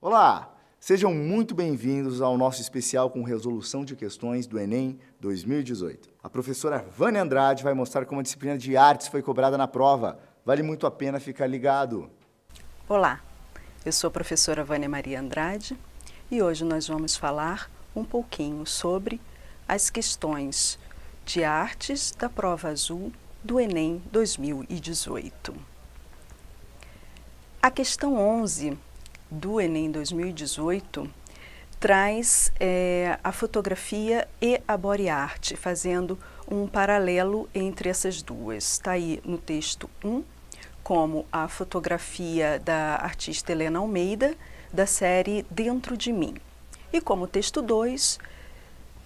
Olá, sejam muito bem-vindos ao nosso especial com resolução de questões do Enem 2018. A professora Vânia Andrade vai mostrar como a disciplina de artes foi cobrada na prova. Vale muito a pena ficar ligado. Olá, eu sou a professora Vânia Maria Andrade e hoje nós vamos falar um pouquinho sobre as questões de artes da prova azul do Enem 2018. A questão 11 do Enem 2018 traz a fotografia e a body art, fazendo um paralelo entre essas duas. Está aí no texto 1, como a fotografia da artista Helena Almeida, da série Dentro de Mim. E como texto 2,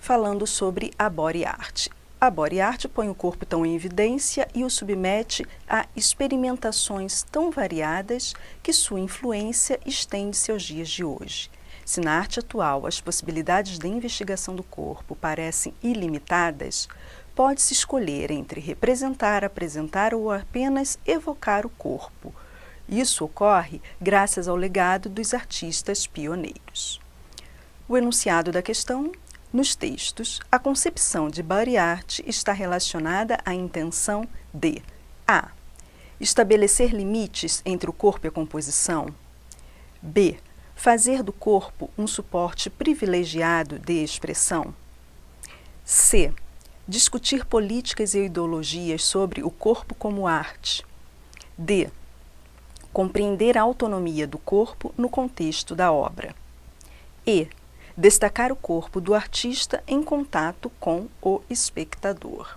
falando sobre a body art. A body art põe o corpo tão em evidência e o submete a experimentações tão variadas que sua influência estende-se aos dias de hoje. Se na arte atual as possibilidades de investigação do corpo parecem ilimitadas, pode-se escolher entre representar, apresentar ou apenas evocar o corpo. Isso ocorre graças ao legado dos artistas pioneiros. O enunciado da questão: nos textos, a concepção de body art está relacionada à intenção de a. Estabelecer limites entre o corpo e a composição. B. Fazer do corpo um suporte privilegiado de expressão. C. Discutir políticas e ideologias sobre o corpo como arte. D. Compreender a autonomia do corpo no contexto da obra. E. Destacar o corpo do artista em contato com o espectador.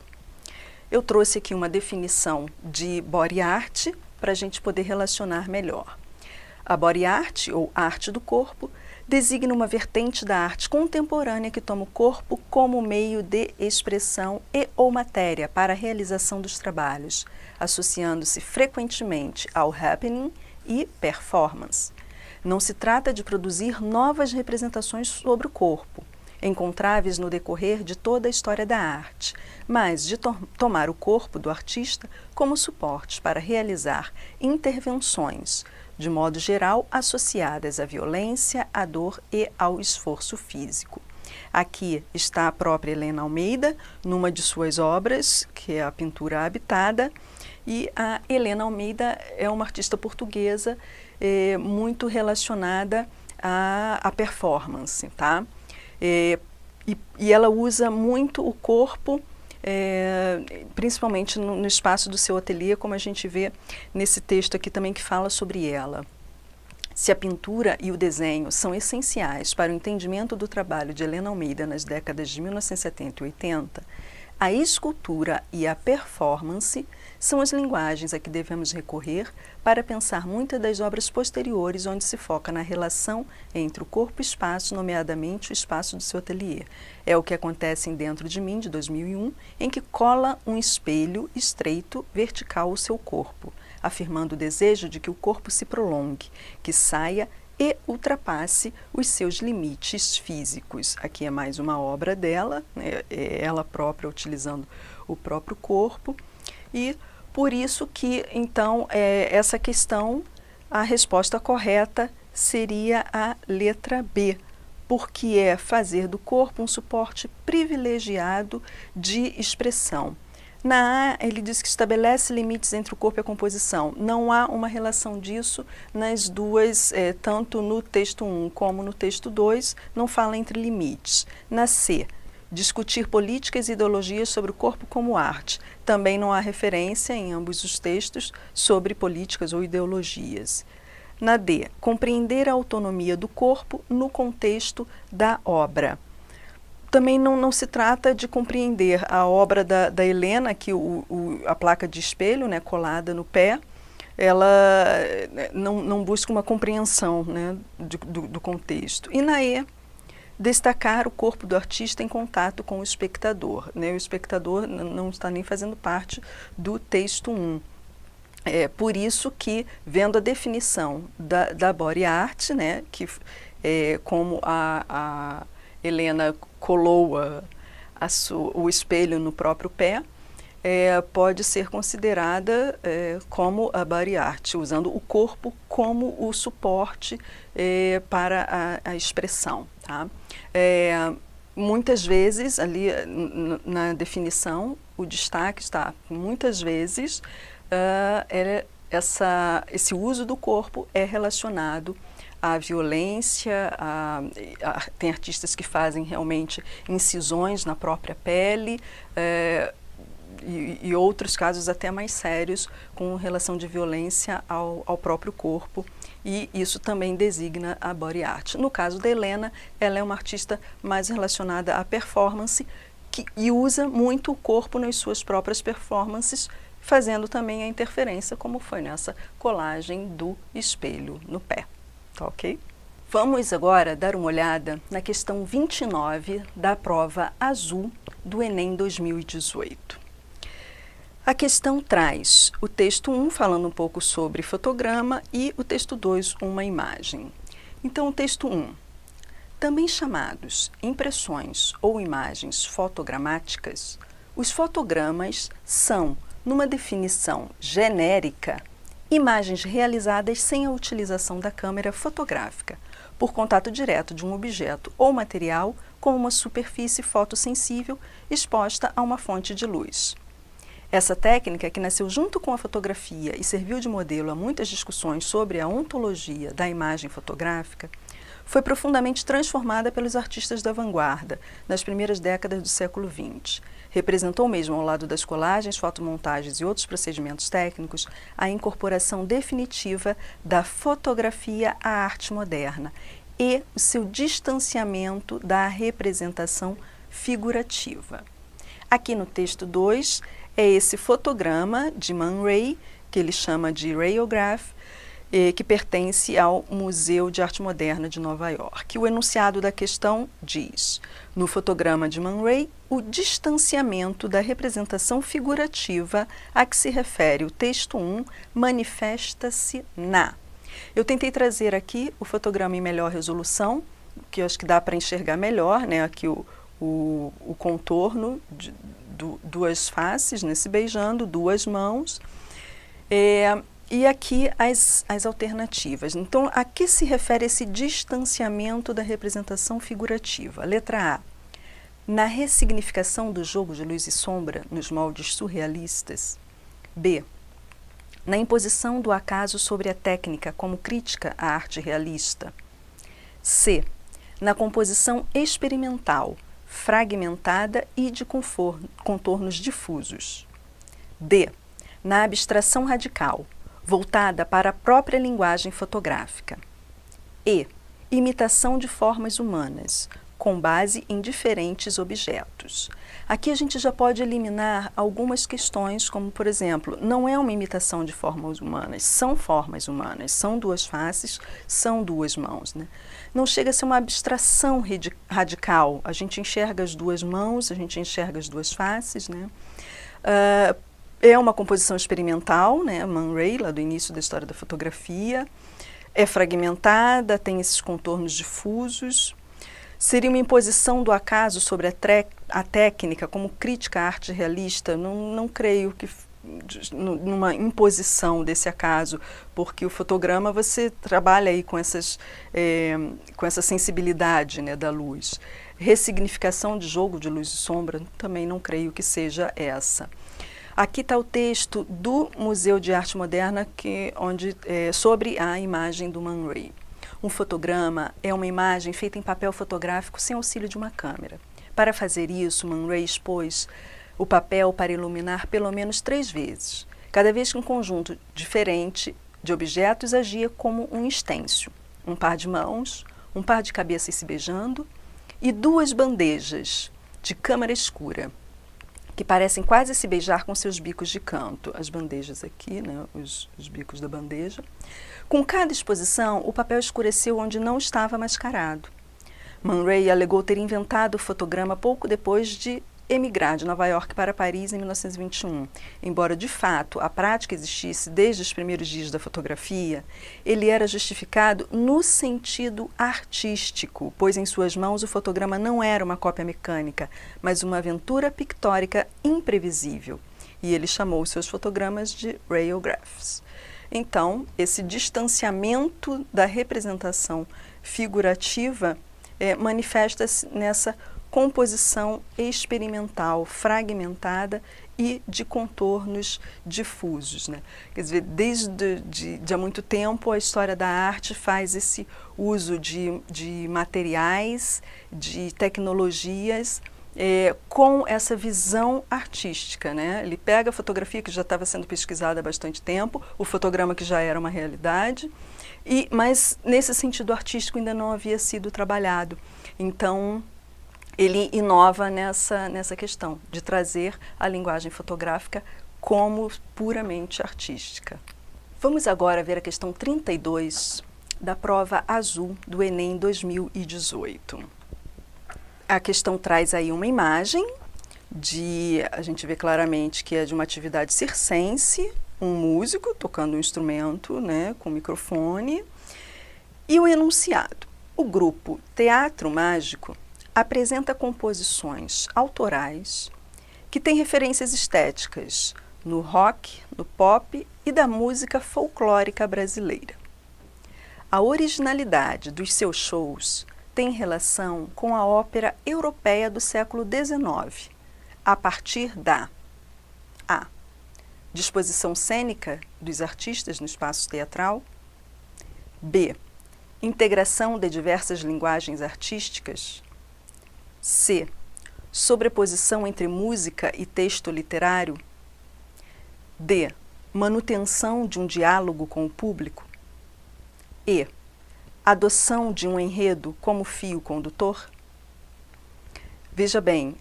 Eu trouxe aqui uma definição de body art para a gente poder relacionar melhor. A body art, ou arte do corpo, designa uma vertente da arte contemporânea que toma o corpo como meio de expressão e ou matéria para a realização dos trabalhos, associando-se frequentemente ao happening e performance. Não se trata de produzir novas representações sobre o corpo, encontráveis no decorrer de toda a história da arte, mas de tomar o corpo do artista como suporte para realizar intervenções, de modo geral associadas à violência, à dor e ao esforço físico. Aqui está a própria Helena Almeida, numa de suas obras, que é a pintura habitada, e a Helena Almeida é uma artista portuguesa muito relacionada à performance, tá? E ela usa muito o corpo, principalmente no espaço do seu ateliê, como a gente vê nesse texto aqui também que fala sobre ela. Se a pintura e o desenho são essenciais para o entendimento do trabalho de Helena Almeida nas décadas de 1970 e 80, a escultura e a performance são as linguagens a que devemos recorrer para pensar muitas das obras posteriores, onde se foca na relação entre o corpo e o espaço, nomeadamente o espaço do seu ateliê. É o que acontece em Dentro de Mim, de 2001, em que cola um espelho estreito vertical ao seu corpo, afirmando o desejo de que o corpo se prolongue, que saia e ultrapasse os seus limites físicos. Aqui é mais uma obra dela, é ela própria utilizando o próprio corpo, e por isso que, então, essa questão, a resposta correta seria a letra B, porque é fazer do corpo um suporte privilegiado de expressão. Na A, ele diz que estabelece limites entre o corpo e a composição. Não há uma relação disso nas duas, tanto no texto 1 como no texto 2, não fala entre limites. Na C, discutir políticas e ideologias sobre o corpo como arte. Também não há referência em ambos os textos sobre políticas ou ideologias. Na D, compreender a autonomia do corpo no contexto da obra. Também não se trata de compreender a obra da Helena, que a placa de espelho, né, colada no pé, ela não busca uma compreensão, né, do contexto. E na E, destacar o corpo do artista em contato com o espectador, né? O espectador não está nem fazendo parte do texto 1. É por isso que, vendo a definição da body art, né, que como a Helena colou o espelho no próprio pé, pode ser considerada como a body art, usando o corpo como o suporte para a expressão. Tá? Muitas vezes, ali na definição, o destaque está, muitas vezes, esse uso do corpo é relacionado à violência, tem artistas que fazem realmente incisões na própria pele, e outros casos até mais sérios com relação de violência ao próprio corpo, e isso também designa a body art. No caso da Helena, ela é uma artista mais relacionada à performance e usa muito o corpo nas suas próprias performances, fazendo também a interferência, como foi nessa colagem do espelho no pé. Tá ok? Vamos agora dar uma olhada na questão 29 da prova azul do Enem 2018. A questão traz o texto 1 falando um pouco sobre fotograma e o texto 2 uma imagem. Então, o texto 1, também chamados impressões ou imagens fotogramáticas, os fotogramas são, numa definição genérica, imagens realizadas sem a utilização da câmera fotográfica, por contato direto de um objeto ou material com uma superfície fotossensível exposta a uma fonte de luz. Essa técnica, que nasceu junto com a fotografia e serviu de modelo a muitas discussões sobre a ontologia da imagem fotográfica, foi profundamente transformada pelos artistas da vanguarda nas primeiras décadas do século XX. Representou mesmo, ao lado das colagens, fotomontagens e outros procedimentos técnicos, a incorporação definitiva da fotografia à arte moderna e o seu distanciamento da representação figurativa. Aqui no texto 2, é esse fotograma de Man Ray, que ele chama de Rayograph, que pertence ao Museu de Arte Moderna de Nova York. O enunciado da questão diz: no fotograma de Man Ray, o distanciamento da representação figurativa a que se refere o texto 1 manifesta-se na. Eu tentei trazer aqui o fotograma em melhor resolução, que eu acho que dá para enxergar melhor, né? Aqui o contorno de duas faces, né, se beijando, duas mãos, e aqui as alternativas. Então, a que se refere esse distanciamento da representação figurativa? Letra A, na ressignificação do jogo de luz e sombra nos moldes surrealistas. B, na imposição do acaso sobre a técnica como crítica à arte realista. C, na composição experimental, fragmentada e de contornos difusos. D, na abstração radical, voltada para a própria linguagem fotográfica. E, imitação de formas humanas, com base em diferentes objetos. Aqui a gente já pode eliminar algumas questões, como, por exemplo, não é uma imitação de formas humanas, são duas faces, são duas mãos, né? Não chega a ser uma abstração radical, a gente enxerga as duas mãos, a gente enxerga as duas faces, né? É uma composição experimental, né? Man Ray, lá do início da história da fotografia, é fragmentada, tem esses contornos difusos. Seria uma imposição do acaso sobre a técnica como crítica à arte realista? Não creio que numa imposição desse acaso, porque o fotograma você trabalha aí com essa sensibilidade, né, da luz. Ressignificação de jogo de luz e sombra, também não creio que seja essa. Aqui está o texto do Museu de Arte Moderna sobre a imagem do Man Ray. Um fotograma é uma imagem feita em papel fotográfico sem auxílio de uma câmera. Para fazer isso, Man Ray expôs o papel para iluminar pelo menos 3 vezes, cada vez que um conjunto diferente de objetos agia como um estêncil, um par de mãos, um par de cabeças se beijando e 2 bandejas de câmara escura, que parecem quase se beijar com seus bicos de canto. As bandejas aqui, né, os bicos da bandeja. Com cada exposição, o papel escureceu onde não estava mascarado. Man Ray alegou ter inventado o fotograma pouco depois de emigrar de Nova York para Paris em 1921. Embora, de fato, a prática existisse desde os primeiros dias da fotografia, ele era justificado no sentido artístico, pois em suas mãos o fotograma não era uma cópia mecânica, mas uma aventura pictórica imprevisível, e ele chamou os seus fotogramas de rayographs. Então, esse distanciamento da representação figurativa manifesta-se nessa composição experimental, fragmentada e de contornos difusos, né? Quer dizer, desde há muito tempo a história da arte faz esse uso de materiais, de tecnologias, com essa visão artística, né? Ele pega a fotografia que já estava sendo pesquisada há bastante tempo, o fotograma que já era uma realidade, mas nesse sentido artístico ainda não havia sido trabalhado. Então, ele inova nessa questão de trazer a linguagem fotográfica como puramente artística. Vamos agora ver a questão 32 da prova azul do Enem 2018. A questão traz aí uma imagem a gente vê claramente que é de uma atividade circense, um músico tocando um instrumento, né, com microfone, e o enunciado. O grupo Teatro Mágico apresenta composições autorais que têm referências estéticas no rock, no pop e da música folclórica brasileira. A originalidade dos seus shows tem relação com a ópera europeia do século XIX, a partir da A. Disposição cênica dos artistas no espaço teatral. B. Integração de diversas linguagens artísticas. C. Sobreposição entre música e texto literário. D. Manutenção de um diálogo com o público. E. Adoção de um enredo como fio condutor. Veja bem,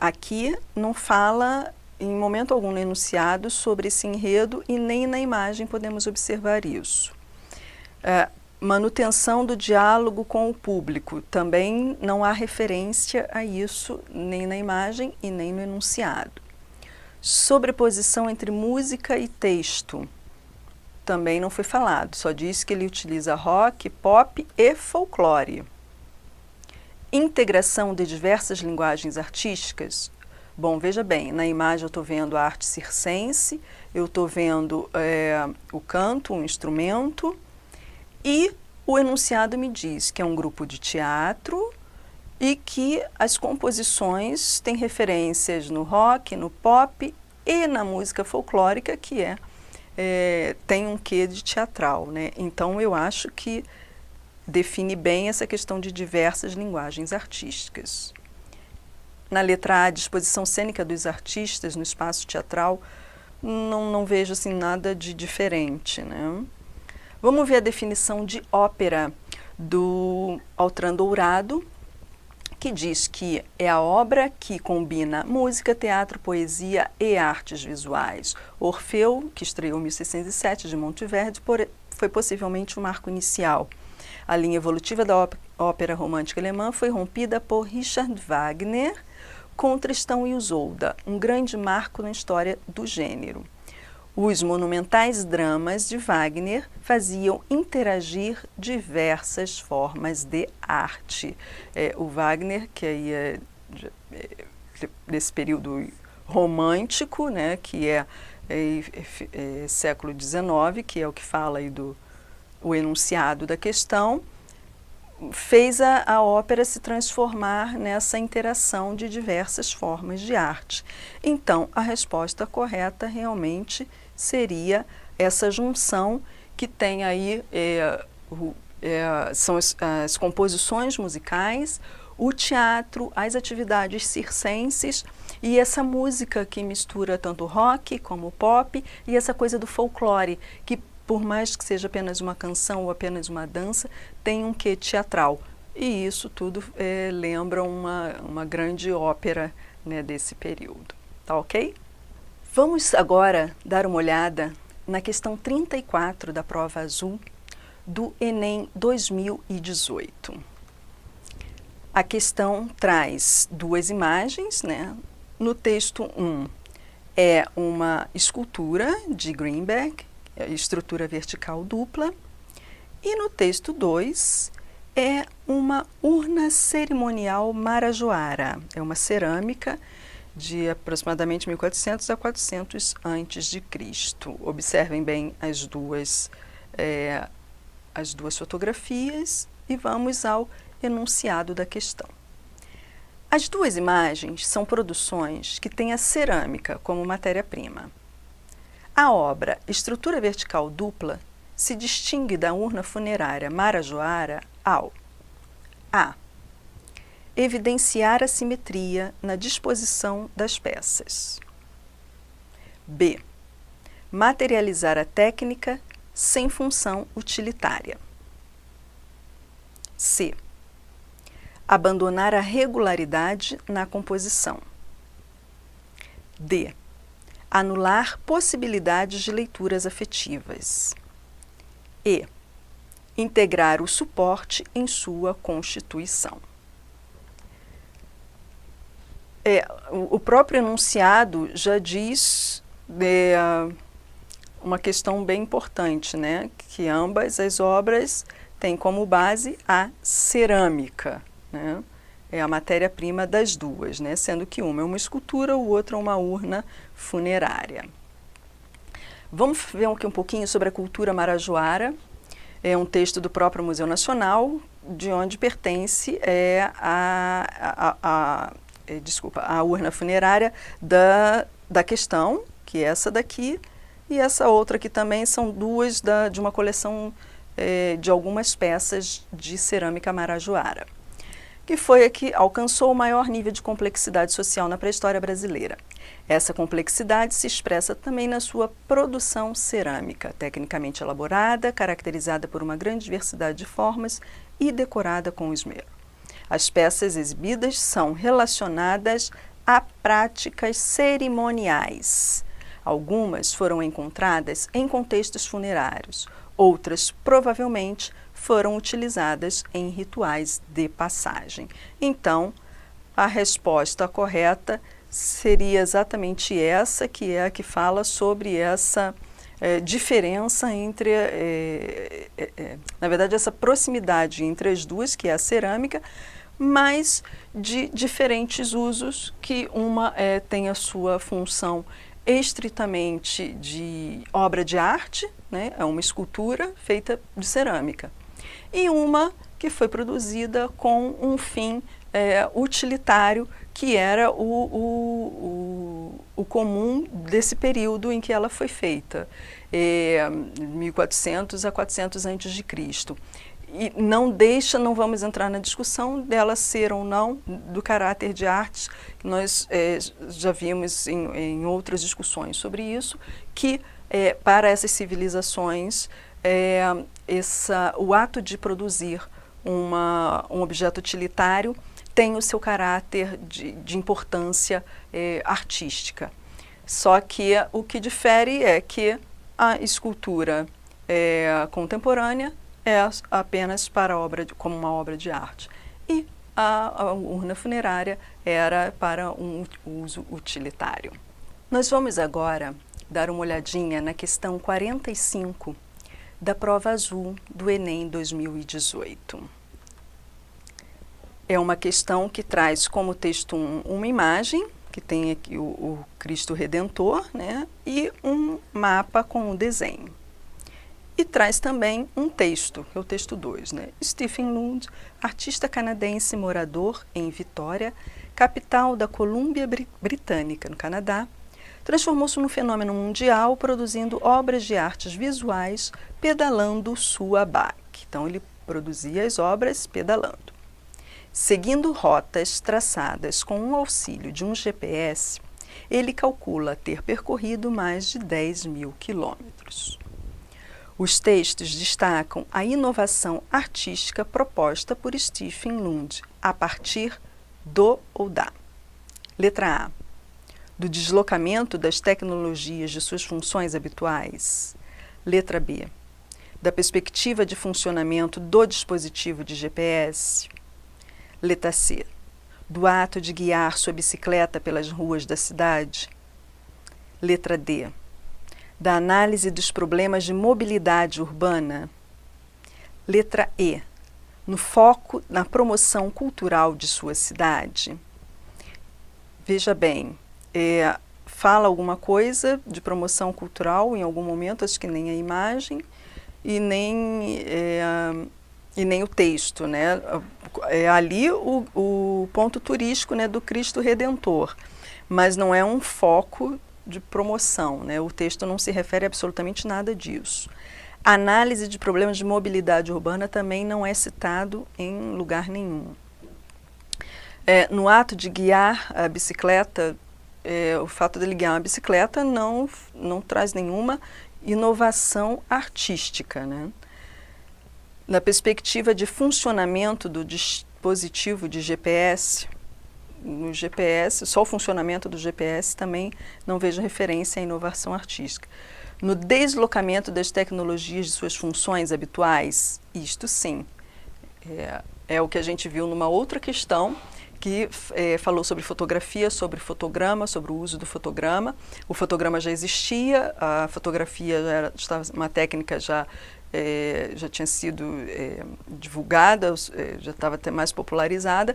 aqui não fala em momento algum no enunciado sobre esse enredo e nem na imagem podemos observar isso. Manutenção do diálogo com o público, também não há referência a isso nem na imagem e nem no enunciado. Sobreposição entre música e texto, também não foi falado, só diz que ele utiliza rock, pop e folclore. Integração de diversas linguagens artísticas. Bom, veja bem, na imagem eu estou vendo a arte circense, eu estou vendo o canto, um instrumento, e o enunciado me diz que é um grupo de teatro e que as composições têm referências no rock, no pop e na música folclórica, que tem um quê de teatral, né? Então, eu acho que define bem essa questão de diversas linguagens artísticas. Na letra A, disposição cênica dos artistas no espaço teatral, não vejo assim, nada de diferente, né? Vamos ver a definição de ópera do Altran Dourado, que diz que é a obra que combina música, teatro, poesia e artes visuais. Orfeu, que estreou em 1607 de Monteverdi, foi possivelmente o marco inicial. A linha evolutiva da ópera romântica alemã foi rompida por Richard Wagner com Tristão e Isolda, um grande marco na história do gênero. Os monumentais dramas de Wagner faziam interagir diversas formas de arte. O Wagner, que aí é desse período romântico, né, que é século XIX, que é o que fala aí o enunciado da questão, fez a ópera se transformar nessa interação de diversas formas de arte. Então, a resposta correta realmente seria essa junção que tem aí, são as composições musicais, o teatro, as atividades circenses e essa música que mistura tanto rock como pop e essa coisa do folclore, que por mais que seja apenas uma canção ou apenas uma dança, tem um quê teatral. E isso tudo lembra uma grande ópera, né, desse período. Tá ok? Vamos agora dar uma olhada na questão 34 da prova azul do Enem 2018. A questão traz duas imagens, né? No texto 1 é uma escultura de Greenberg, estrutura vertical dupla, e no texto 2 é uma urna cerimonial marajoara, é uma cerâmica de aproximadamente 1400 a 400 a.C. Observem bem as duas fotografias e vamos ao enunciado da questão. As duas imagens são produções que têm a cerâmica como matéria-prima. A obra Estrutura Vertical Dupla se distingue da urna funerária Marajoara ao a. Evidenciar a simetria na disposição das peças. B. Materializar a técnica sem função utilitária. C. Abandonar a regularidade na composição. D. Anular possibilidades de leituras afetivas. E. Integrar o suporte em sua constituição. O próprio enunciado já diz uma questão bem importante, né? Que ambas as obras têm como base a cerâmica, né? É a matéria-prima das duas, né? Sendo que uma é uma escultura, o outro é uma urna funerária. Vamos ver aqui um pouquinho sobre a cultura marajoara. É um texto do próprio Museu Nacional, de onde pertence a urna funerária da questão, que é essa daqui, e essa outra aqui também são duas de uma coleção de algumas peças de cerâmica marajoara, que foi a que alcançou o maior nível de complexidade social na pré-história brasileira. Essa complexidade se expressa também na sua produção cerâmica, tecnicamente elaborada, caracterizada por uma grande diversidade de formas e decorada com esmero. As peças exibidas são relacionadas a práticas cerimoniais. Algumas foram encontradas em contextos funerários, outras provavelmente foram utilizadas em rituais de passagem. Então, a resposta correta seria exatamente essa, que é a que fala sobre essa diferença entre, na verdade, essa proximidade entre as duas, que é a cerâmica, mas de diferentes usos, que uma tem a sua função estritamente de obra de arte, né? É uma escultura feita de cerâmica, e uma que foi produzida com um fim utilitário, que era o comum desse período em que ela foi feita, 1400 a 400 a.C. E não vamos entrar na discussão dela ser ou não do caráter de arte, que nós já vimos em outras discussões sobre isso, que para essas civilizações o ato de produzir um objeto utilitário tem o seu caráter de importância artística. Só que o que difere é que a escultura contemporânea é apenas como uma obra de arte, e a urna funerária era para um uso utilitário. Nós vamos agora dar uma olhadinha na questão 45 da prova azul do Enem 2018. É uma questão que traz como texto uma imagem, que tem aqui o Cristo Redentor, né, e um mapa com o desenho. E traz também um texto, que é o texto 2, né? Stephen Lund, artista canadense morador em Vitória, capital da Colômbia Britânica, no Canadá, transformou-se num fenômeno mundial, produzindo obras de artes visuais, pedalando sua bike. Então, ele produzia as obras pedalando. Seguindo rotas traçadas com o auxílio de um GPS, ele calcula ter percorrido mais de 10.000 quilômetros. Os textos destacam a inovação artística proposta por Stephen Lund a partir do ou da. Letra A. Do deslocamento das tecnologias de suas funções habituais. Letra B. Da perspectiva de funcionamento do dispositivo de GPS. Letra C. Do ato de guiar sua bicicleta pelas ruas da cidade. Letra D. Da análise dos problemas de mobilidade urbana. Letra E. No foco na promoção cultural de sua cidade. Veja bem, fala alguma coisa de promoção cultural em algum momento, acho que nem a imagem e nem o texto, né? É ali o ponto turístico, né, do Cristo Redentor, mas não é um foco de promoção, né? O texto não se refere a absolutamente nada disso. A análise de problemas de mobilidade urbana também não é citado em lugar nenhum. No ato de guiar a bicicleta, o fato de ele guiar uma bicicleta não traz nenhuma inovação artística, né? Na perspectiva de funcionamento do dispositivo de GPS, no GPS, só o funcionamento do GPS também não vejo referência à inovação artística. No deslocamento das tecnologias de suas funções habituais, isto sim, é o que a gente viu numa outra questão, que falou sobre fotografia, sobre fotograma, sobre o uso do fotograma. O fotograma já existia, a fotografia uma técnica já tinha sido divulgada, já estava até mais popularizada,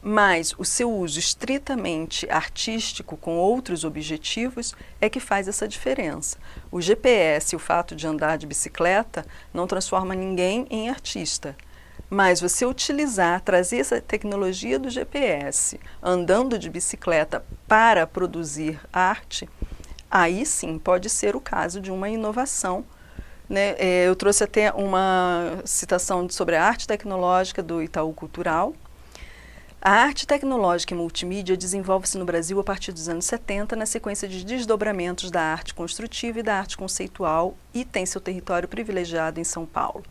mas o seu uso estritamente artístico com outros objetivos é que faz essa diferença. O GPS, o fato de andar de bicicleta, não transforma ninguém em artista. Mas você trazer essa tecnologia do GPS, andando de bicicleta para produzir arte, aí sim pode ser o caso de uma inovação, né? Eu trouxe até uma citação sobre a arte tecnológica do Itaú Cultural. A arte tecnológica e multimídia desenvolve-se no Brasil a partir dos anos 70, na sequência de desdobramentos da arte construtiva e da arte conceitual, e tem seu território privilegiado em São Paulo.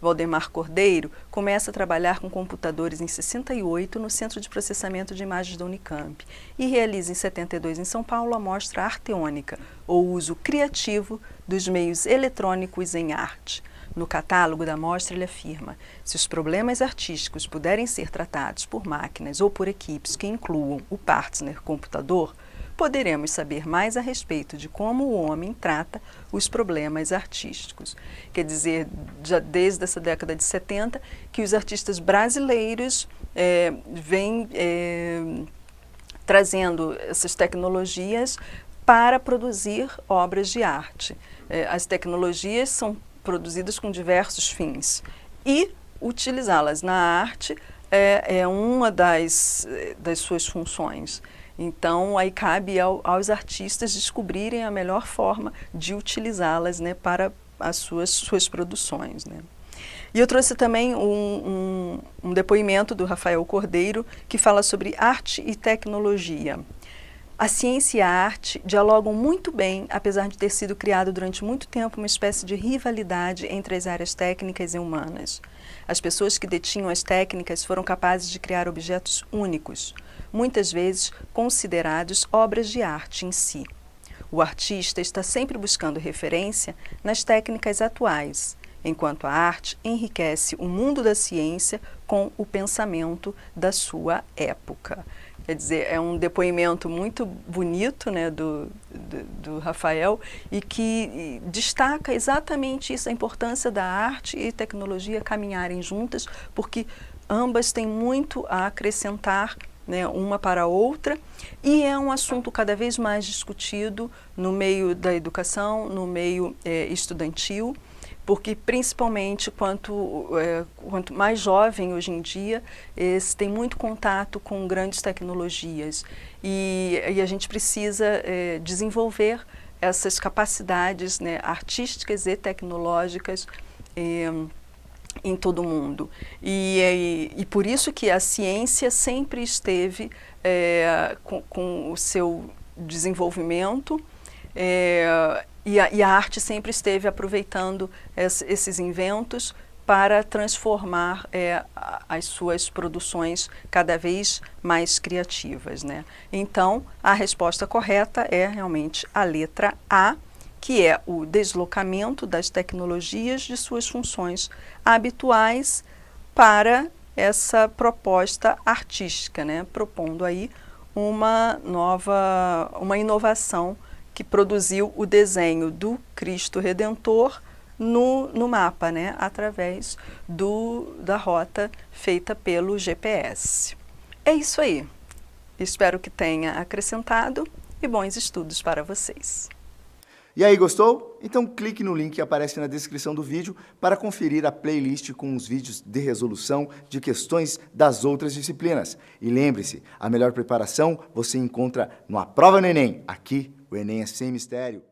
Valdemar Cordeiro começa a trabalhar com computadores em 68 no Centro de Processamento de Imagens da Unicamp e realiza em 72 em São Paulo a mostra Arteônica, ou uso criativo dos meios eletrônicos em arte. No catálogo da mostra ele afirma: se os problemas artísticos puderem ser tratados por máquinas ou por equipes que incluam o partner computador, poderemos saber mais a respeito de como o homem trata os problemas artísticos. Quer dizer, já desde essa década de 70, que os artistas brasileiros vêm trazendo essas tecnologias para produzir obras de arte. As tecnologias são produzidas com diversos fins e utilizá-las na arte é uma das suas funções. Então, aí cabe aos artistas descobrirem a melhor forma de utilizá-las, né, para as suas produções, né. E eu trouxe também um depoimento do Rafael Cordeiro, que fala sobre arte e tecnologia. A ciência e a arte dialogam muito bem, apesar de ter sido criado durante muito tempo uma espécie de rivalidade entre as áreas técnicas e humanas. As pessoas que detinham as técnicas foram capazes de criar objetos únicos, muitas vezes considerados obras de arte em si. O artista está sempre buscando referência nas técnicas atuais, enquanto a arte enriquece o mundo da ciência com o pensamento da sua época. Quer dizer, é um depoimento muito bonito, né, do Rafael, e que destaca exatamente isso, a importância da arte e tecnologia caminharem juntas, porque ambas têm muito a acrescentar, né, uma para a outra, e é um assunto cada vez mais discutido no meio da educação, no meio estudantil, porque principalmente quanto mais jovem hoje em dia, tem muito contato com grandes tecnologias e a gente precisa desenvolver essas capacidades, né, artísticas e tecnológicas em todo o mundo. E por isso que a ciência sempre esteve com o seu desenvolvimento, e a arte sempre esteve aproveitando esses inventos para transformar as suas produções cada vez mais criativas, né? Então, a resposta correta é realmente a letra A, que é o deslocamento das tecnologias de suas funções habituais para essa proposta artística, né? Propondo aí uma inovação que produziu o desenho do Cristo Redentor no mapa, né, através da rota feita pelo GPS. É isso aí. Espero que tenha acrescentado e bons estudos para vocês. E aí, gostou? Então clique no link que aparece na descrição do vídeo para conferir a playlist com os vídeos de resolução de questões das outras disciplinas. E lembre-se, a melhor preparação você encontra no A Prova no Enem. Aqui, o Enem é sem mistério.